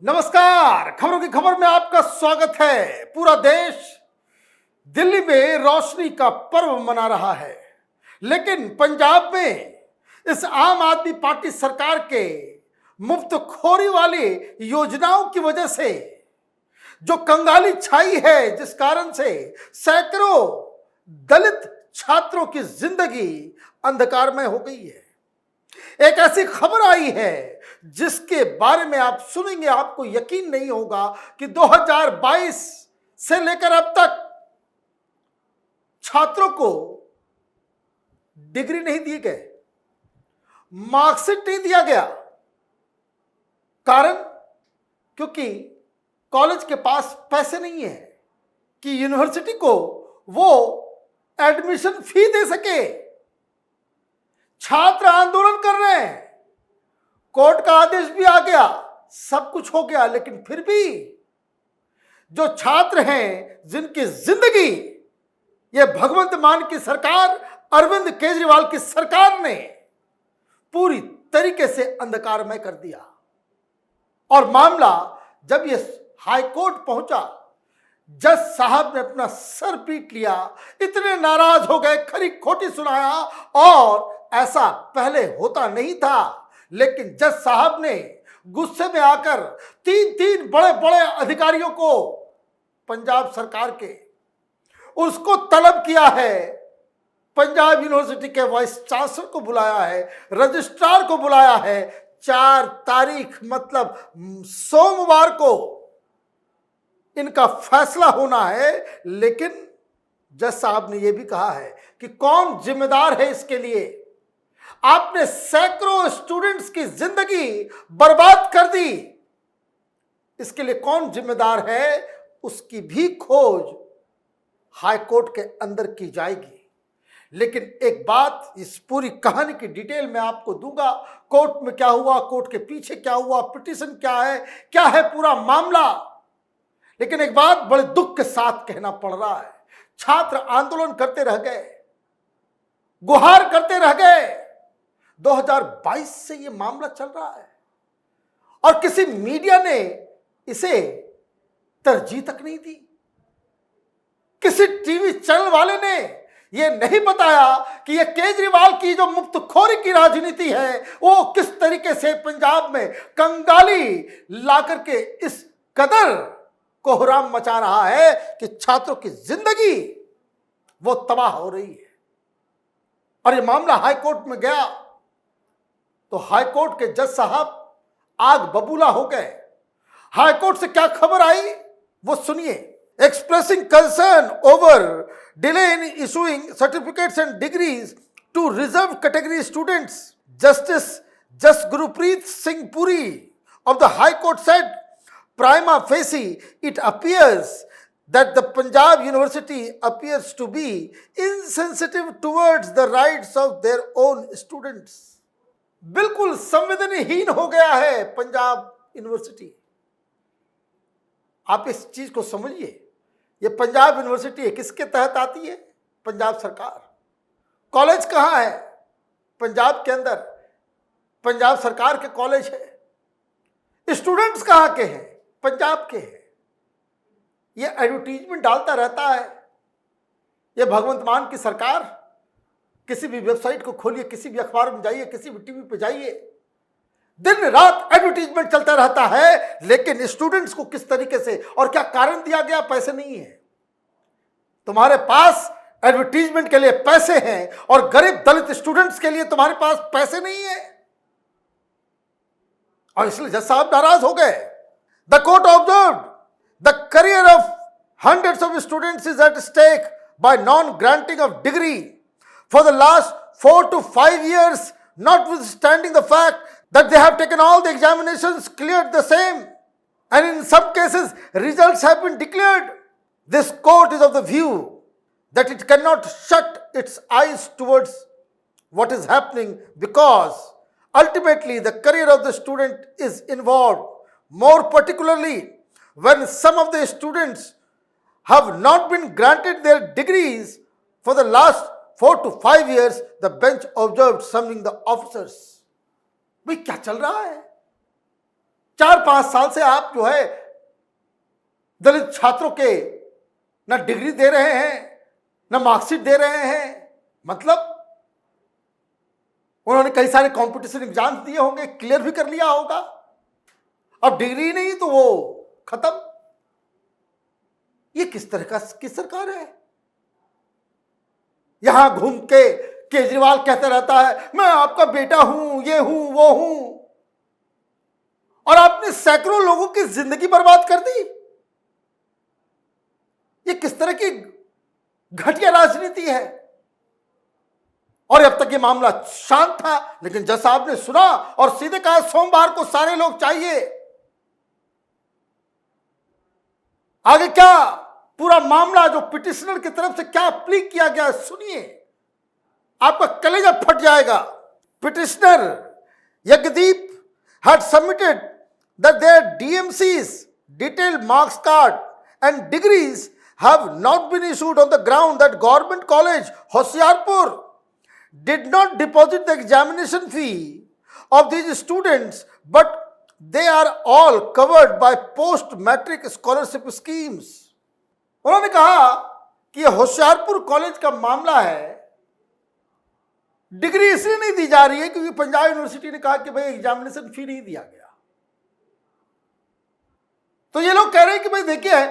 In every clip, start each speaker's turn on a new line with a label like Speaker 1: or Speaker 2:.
Speaker 1: नमस्कार। खबरों की खबर में आपका स्वागत है। पूरा देश दिल्ली में रोशनी का पर्व मना रहा है, लेकिन पंजाब में इस आम आदमी पार्टी सरकार के मुफ्तखोरी वाली योजनाओं की वजह से जो कंगाली छाई है, जिस कारण से सैकड़ों दलित छात्रों की जिंदगी अंधकारमय हो गई है। एक ऐसी खबर आई है जिसके बारे में आप सुनेंगे, आपको यकीन नहीं होगा कि 2022 से लेकर अब तक छात्रों को डिग्री नहीं दिए गए, मार्कशीट नहीं दिया गया। कारण क्योंकि कॉलेज के पास पैसे नहीं है कि यूनिवर्सिटी को वो एडमिशन फी दे सके। छात्र आंदोलन कर रहे हैं, कोर्ट का आदेश भी आ गया, सब कुछ हो गया, लेकिन फिर भी जो छात्र हैं, जिनकी जिंदगी ये भगवंत मान की सरकार, अरविंद केजरीवाल की सरकार ने पूरी तरीके से अंधकारमय कर दिया। और मामला जब ये हाई कोर्ट पहुंचा, जज साहब ने अपना सर पीट लिया, इतने नाराज हो गए, खरी खोटी सुनाया। और ऐसा पहले होता नहीं था, लेकिन जज साहब ने गुस्से में आकर तीन बड़े बड़े अधिकारियों को, पंजाब सरकार के, उसको तलब किया है। पंजाब यूनिवर्सिटी के वाइस चांसलर को बुलाया है, रजिस्ट्रार को बुलाया है। 4 तारीख मतलब सोमवार को इनका फैसला होना है। लेकिन जज साहब ने यह भी कहा है कि कौन जिम्मेदार है इसके लिए। आपने सैकड़ों स्टूडेंट्स की जिंदगी बर्बाद कर दी, इसके लिए कौन जिम्मेदार है, उसकी भी खोज हाई कोर्ट के अंदर की जाएगी। लेकिन एक बात, इस पूरी कहानी की डिटेल में आपको दूंगा, कोर्ट में क्या हुआ, कोर्ट के पीछे क्या हुआ, पिटीशन क्या है पूरा मामला। लेकिन एक बात बड़े दुख के साथ कहना पड़ रहा है, छात्र आंदोलन करते रह गए, गुहार करते रह गए। 2022 से ये मामला चल रहा है और किसी मीडिया ने इसे तरजीह तक नहीं दी। किसी टीवी चैनल वाले ने यह नहीं बताया कि यह केजरीवाल की जो मुफ्तखोरी की राजनीति है, वो किस तरीके से पंजाब में कंगाली लाकर के इस कदर कोहराम मचा रहा है कि छात्रों की जिंदगी वो तबाह हो रही है। और ये मामला हाई कोर्ट में गया तो हाई कोर्ट के जज साहब आग बबूला हो गए। हाई कोर्ट से क्या खबर आई वो सुनिए। Expressing concern over delay in issuing certificates and degrees to reserve category students, justice Jas Gurpreet Singh Puri of the High Court said, prima facie it appears that the Punjab University appears to be insensitive towards the rights of their own students. बिल्कुल संवेदनहीन हो गया है Punjab university. आप इस चीज को समझिए। ये पंजाब यूनिवर्सिटी है, किसके तहत आती है? पंजाब सरकार। कॉलेज कहाँ है? पंजाब के अंदर पंजाब सरकार के कॉलेज है। स्टूडेंट्स कहाँ के हैं? पंजाब के हैं। ये एडवर्टीजमेंट डालता रहता है। ये भगवंत मान की सरकार, किसी भी वेबसाइट को खोलिए, किसी भी अखबार में जाइए, किसी भी टीवी पे जाइए, दिन रात एडवर्टीजमेंट चलता रहता है। लेकिन स्टूडेंट्स को किस तरीके से और क्या कारण दिया गया? पैसे नहीं है। तुम्हारे पास एडवर्टीजमेंट के लिए पैसे हैं और गरीब दलित स्टूडेंट्स के लिए तुम्हारे पास पैसे नहीं है, और इसलिए जज साहब नाराज हो गए। The court observed the career of hundreds of students is at stake by non-granting of degree for the last 4 to 5 years, notwithstanding the fact that they have taken all the examinations, cleared the same, and in some cases results have been declared. This court is of the view that it cannot shut its eyes towards what is happening, because ultimately the career of the student is involved, more particularly when some of the students have not been granted their degrees for the last 4 to 5 years, the bench observed, summoning the officers. भाई क्या चल रहा है? 4-5 साल से आप जो है दलित छात्रों के ना डिग्री दे रहे हैं, ना मार्कशीट दे रहे हैं। मतलब उन्होंने कई सारे कंपटीशन एग्जाम्स दिए होंगे, क्लियर भी कर लिया होगा, अब डिग्री नहीं तो वो खत्म। ये किस तरह की सरकार है? यहां घूम के केजरीवाल कहता रहता है मैं आपका बेटा हूं, ये हूं, वो हूं, और आपने सैकड़ों लोगों की जिंदगी बर्बाद कर दी। ये किस तरह की घटिया राजनीति है? और अब तक ये मामला शांत था, लेकिन जज साहब ने सुना और सीधे कहा सोमवार को सारे लोग चाहिए। आगे क्या पूरा मामला जो पिटिशनर की तरफ से क्या प्ली किया गया सुनिए, आपका कलेजा फट जाएगा। Petitioner Yagyadeep had submitted that their DMC's detailed marks card and degrees have not been issued on the ground that Government College Hoshiarpur did not deposit the examination fee of these students, but they are all covered by post-matric scholarship schemes. उन्होंने कहा कि यह Hoshiarpur college का मामला है, degree इसलिए नहीं दी जा रही है क्योंकि पंजाब यूनिवर्सिटी ने कहा कि भाई एग्जामिनेशन फी नहीं दिया गया। तो ये लोग कह रहे हैं कि भाई देखिए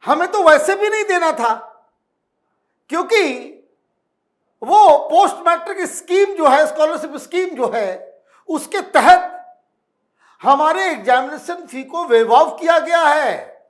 Speaker 1: हमें तो वैसे भी नहीं देना था, क्योंकि वो पोस्ट मैट्रिक स्कीम जो है, स्कॉलरशिप स्कीम जो है, उसके तहत हमारे एग्जामिनेशन फी को वेव ऑफ किया गया है,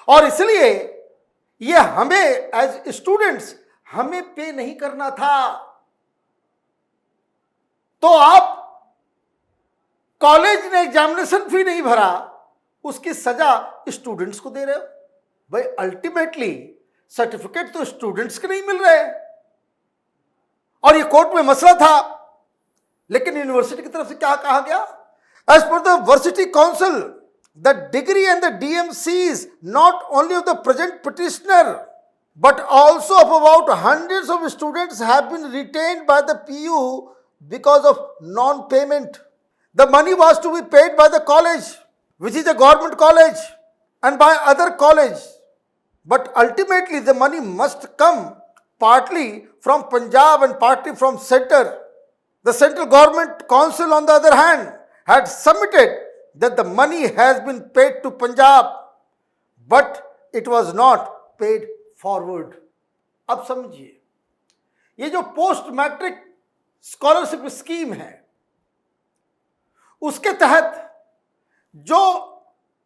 Speaker 1: और इसलिए ये हमें एज स्टूडेंट्स हमें पे नहीं करना था। तो आप कॉलेज ने एग्जामिनेशन फी नहीं भरा, उसकी सजा स्टूडेंट्स को दे रहे हो। भाई अल्टीमेटली सर्टिफिकेट तो स्टूडेंट्स के नहीं मिल रहे, और ये कोर्ट में मसला था। लेकिन यूनिवर्सिटी की तरफ से क्या कहा गया? As per the university council the degree and the DMCs not only of the present petitioner but also of about hundreds of students have been retained by the PU because of non-payment. The money was to be paid by the college, which is a government college, and by other college, but ultimately the money must come partly from Punjab and partly from center. The central government council, on the other hand, had submitted that the money has been paid to Punjab, but it was not paid forward. अब समझिए, ये जो post matric scholarship scheme है, उसके तहत जो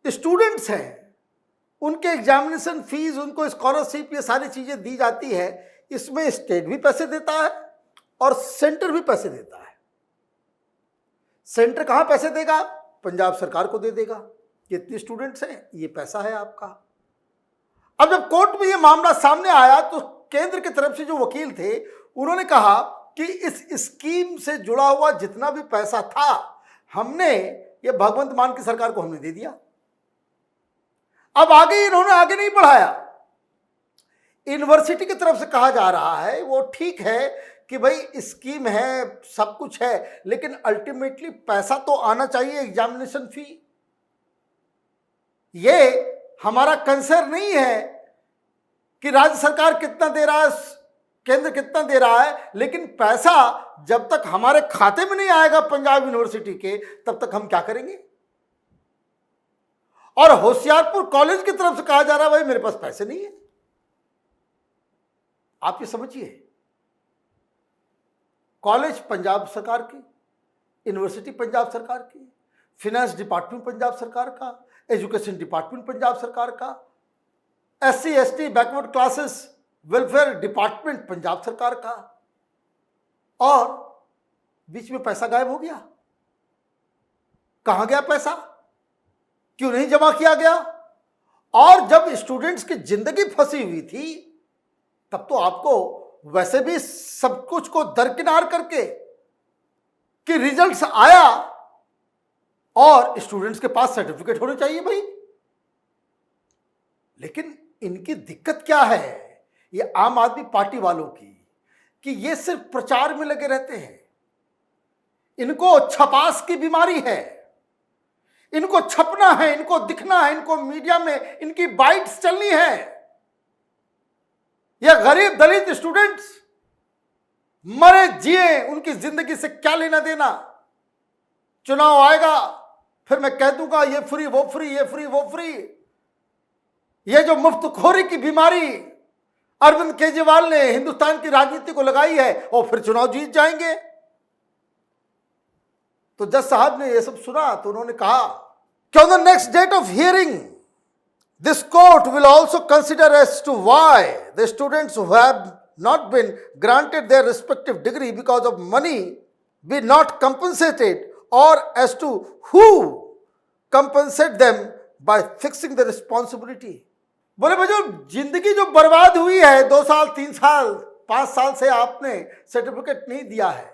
Speaker 1: students हैं उनके एग्जामिनेशन फीस, उनको स्कॉलरशिप, ये सारी चीजें दी जाती है। इसमें स्टेट भी पैसे देता है और सेंटर भी पैसे देता है। सेंटर कहां पैसे देगा? पंजाब सरकार को दे देगा। कितने स्टूडेंट्स हैं, ये पैसा है आपका। अब जब कोर्ट में ये मामला सामने आया तो केंद्र की तरफ से जो वकील थे उन्होंने कहा कि इस स्कीम से जुड़ा हुआ जितना भी पैसा था हमने ये भगवंत मान की सरकार को हमने दे दिया। अब आगे इन्होंने आगे नहीं बढ़ाया। यूनिवर्सिटी की तरफ से कहा जा रहा है वो ठीक है कि भाई स्कीम है, सब कुछ है, लेकिन अल्टीमेटली पैसा तो आना चाहिए, एग्जामिनेशन फी। ये हमारा कंसर्न नहीं है कि राज्य सरकार कितना दे रहा है, केंद्र कितना दे रहा है, लेकिन पैसा जब तक हमारे खाते में नहीं आएगा पंजाब यूनिवर्सिटी के, तब तक हम क्या करेंगे। और होशियारपुर कॉलेज की तरफ से कहा जा रहा है भाई मेरे पास पैसे नहीं है। आप ये समझिए, कॉलेज पंजाब सरकार की, यूनिवर्सिटी पंजाब सरकार की, फिनेंस डिपार्टमेंट पंजाब सरकार का, एजुकेशन डिपार्टमेंट पंजाब सरकार का, SC ST backward classes welfare department Punjab सरकार का, और बीच में पैसा गायब हो गया। कहां गया पैसा? क्यों नहीं जमा किया गया? और जब स्टूडेंट्स की जिंदगी फंसी हुई थी तब तो आपको वैसे भी सब कुछ को दरकिनार करके कि रिजल्ट्स आया और स्टूडेंट्स के पास सर्टिफिकेट होने चाहिए भाई। लेकिन इनकी दिक्कत क्या है, ये आम आदमी पार्टी वालों की, कि ये सिर्फ प्रचार में लगे रहते हैं। इनको छपास की बीमारी है। इनको छपना है, इनको दिखना है, इनको मीडिया में इनकी बाइट्स चलनी है। ये गरीब दलित स्टूडेंट्स मरे जिए, उनकी जिंदगी से क्या लेना देना। चुनाव आएगा, फिर मैं कह दूंगा ये फ्री वो फ्री, ये फ्री वो फ्री। ये जो मुफ्तखोरी की बीमारी अरविंद केजरीवाल ने हिंदुस्तान की राजनीति को लगाई है, और फिर चुनाव जीत जाएंगे। तो जज साहब ने ये सब सुना तो उन्होंने कहा कि on the next date of hearing this court will also consider as to why the students who have not been granted their respective degree because of money be not compensated, or as to who compensate them by fixing the responsibility। बोले भाई, जो जिंदगी जो बर्बाद हुई है 2 साल 3 साल 5 साल से आपने सर्टिफिकेट नहीं दिया है,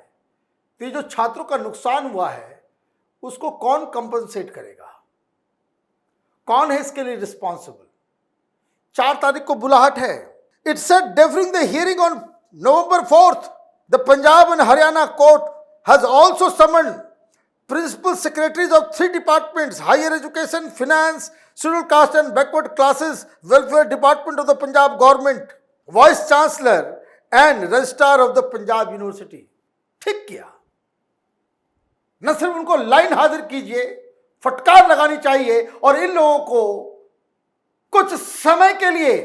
Speaker 1: तो ये जो छात्रों का नुकसान हुआ है उसको कौन कंपनसेट करेगा, कौन है इसके लिए रिस्पॉन्सिबल। 4 तारीख को बुलाहट है। It said during the hearing on November 4th, the Punjab and Haryana court has also summoned principal secretaries of 3 departments: Higher Education, Finance, Scheduled Caste and Backward Classes Welfare Department of the Punjab Government, Vice Chancellor and Registrar of the Punjab University। ठीक किया। न सिर्फ उनको line हाजिर कीजिए, फटकार लगानी चाहिए, और इन लोगों को कुछ समय के लिए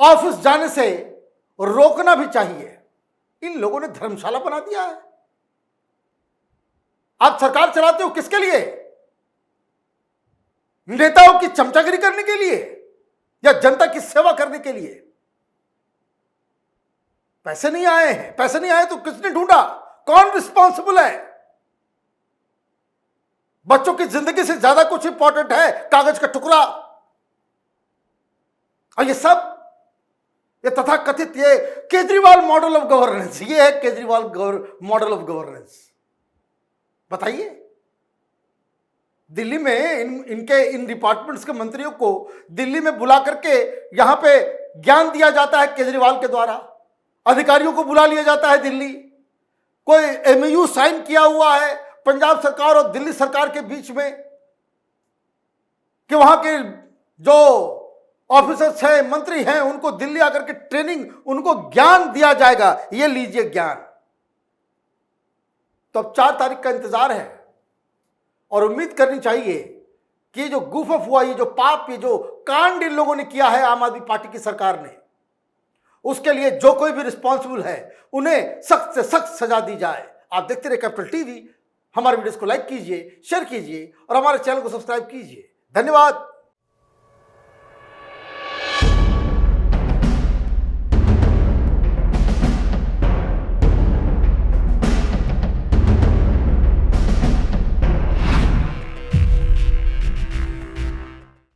Speaker 1: ऑफिस जाने से रोकना भी चाहिए। इन लोगों ने धर्मशाला बना दिया है। आप सरकार चलाते हो किसके लिए? नेताओं की चमचागिरी करने के लिए या जनता की सेवा करने के लिए? पैसे नहीं आए हैं, पैसे नहीं आए तो किसने ढूंढा? कौन रिस्पॉन्सिबल है? बच्चों की जिंदगी से ज्यादा कुछ इंपॉर्टेंट है कागज का टुकड़ा। और ये सब ये तथाकथित ये केजरीवाल मॉडल ऑफ गवर्नेंस, ये है केजरीवाल मॉडल ऑफ गवर्नेंस। बताइए, दिल्ली में इन डिपार्टमेंट्स के मंत्रियों को दिल्ली में बुला करके यहां पे ज्ञान दिया जाता है केजरीवाल के द्वारा। अधिकारियों को बुला लिया जाता है दिल्ली। कोई एमओयू साइन किया हुआ है पंजाब सरकार और दिल्ली सरकार के बीच में कि वहां के जो ऑफिसर्स हैं, मंत्री हैं, उनको दिल्ली आकर के ट्रेनिंग, उनको ज्ञान दिया जाएगा। ये लीजिए ज्ञान। तो अब 4 तारीख का इंतजार है और उम्मीद करनी चाहिए कि ये जो गूफ ऑफ हुआ, ये जो पाप, ये जो कांड इन लोगों ने किया है आम आदमी पार्टी की सरकार ने, उसके लिए जो कोई भी रिस्पॉन्सिबल है उन्हें सख्त से सख्त सजा दी जाए। आप देखते रहे कैपिटल टीवी। हमारे वीडियोस को लाइक कीजिए, शेयर कीजिए और हमारे चैनल को सब्सक्राइब कीजिए। धन्यवाद।